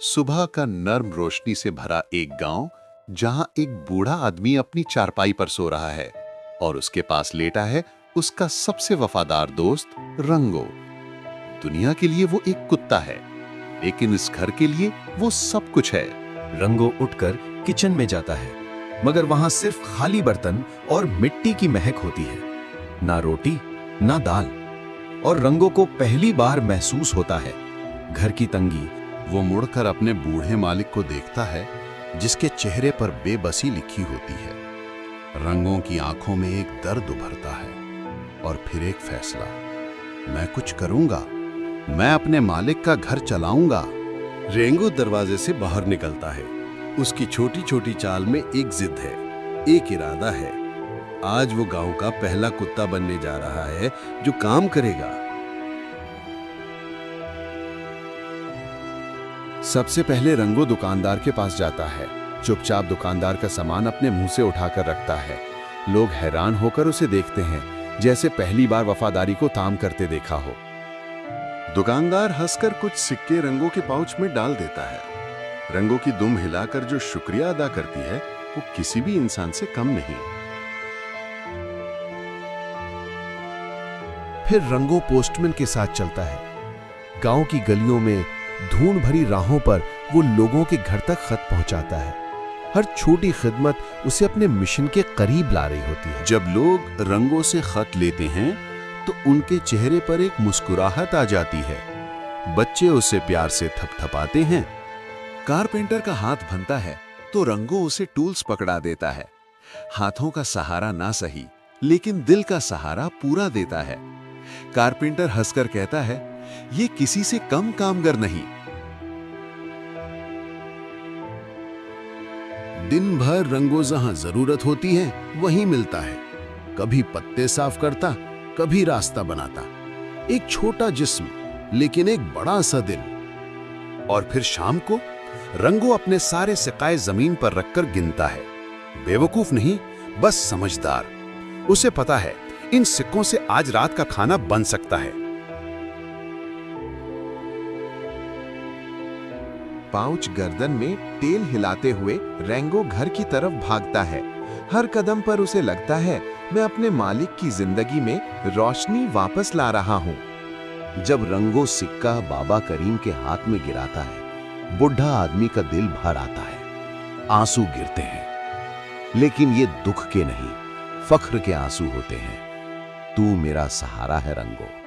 सुबह का नर्म रोशनी से भरा एक गांव, जहां एक बूढ़ा आदमी अपनी चारपाई पर सो रहा है और उसके पास लेटा है उसका सबसे वफादार दोस्त रंगो। दुनिया के लिए वो एक कुत्ता है, लेकिन इस घर के लिए वो सब कुछ है। रंगो उठकर किचन में जाता है, मगर वहां सिर्फ खाली बर्तन और मिट्टी की महक होती है। ना रोटी, ना दाल। और रंगो को पहली बार महसूस होता है घर की तंगी। वो मुड़कर अपने बूढ़े मालिक को देखता है, जिसके चेहरे पर बेबसी लिखी होती है। रंगों की आंखों में एक दर्द उभरता है और फिर एक फैसला, मैं कुछ करूंगा, मैं अपने मालिक का घर चलाऊंगा। रेंगो दरवाजे से बाहर निकलता है। उसकी छोटी छोटी चाल में एक जिद है, एक इरादा है। आज वो गांव का पहला कुत्ता बनने जा रहा है जो काम करेगा। सबसे पहले रंगो दुकानदार के पास जाता है। चुपचाप दुकानदार का सामान अपने मुंह से उठाकर रखता है। लोग हैरान होकर उसे देखते हैं, जैसे पहली बार वफादारी को ताम करते देखा हो। दुकानदार हंसकर कुछ सिक्के रंगो के पाउच में डाल देता है। रंगो की दुम हिलाकर जो शुक्रिया अदा करती है, वो किसी भी इंसान से कम नहीं। फिर रंगो पोस्टमैन के साथ चलता है। गांव की गलियों में धूल भरी राहों पर वो लोगों के घर तक खत पहुंचाता है। हर छोटी खिदमत उसे अपने मिशन के करीब ला रही होती है। जब लोग रंगों से खत लेते हैं तो उनके चेहरे पर एक मुस्कुराहट आ जाती है। बच्चे उसे प्यार से थपथपाते हैं। कारपेंटर का हाथ भनता है तो रंगो उसे टूल्स पकड़ा देता है। हाथों का सहारा ना सही, लेकिन दिल का सहारा पूरा देता है। कारपेंटर हंसकर कहता है, ये किसी से कम कामगर नहीं। दिन भर रंगो जहां जरूरत होती है वहीं मिलता है। कभी पत्ते साफ करता, कभी रास्ता बनाता। एक छोटा जिस्म, लेकिन एक बड़ा सा दिल। और फिर शाम को रंगो अपने सारे सिक्के जमीन पर रखकर गिनता है। बेवकूफ नहीं, बस समझदार। उसे पता है इन सिक्कों से आज रात का खाना बन सकता है। पाउच गर्दन में तेल हिलाते हुए रेंगो घर की तरफ भागता है। हर कदम पर उसे लगता है, मैं अपने मालिक की जिंदगी में रोशनी वापस ला रहा हूं। जब रंगो सिक्का बाबा करीम के हाथ में गिराता है, बुढ़ा आदमी का दिल भर आता है। आंसू गिरते हैं, लेकिन ये दुख के नहीं, फख्र के आंसू होते हैं। तू मेरा सहारा है रंगो।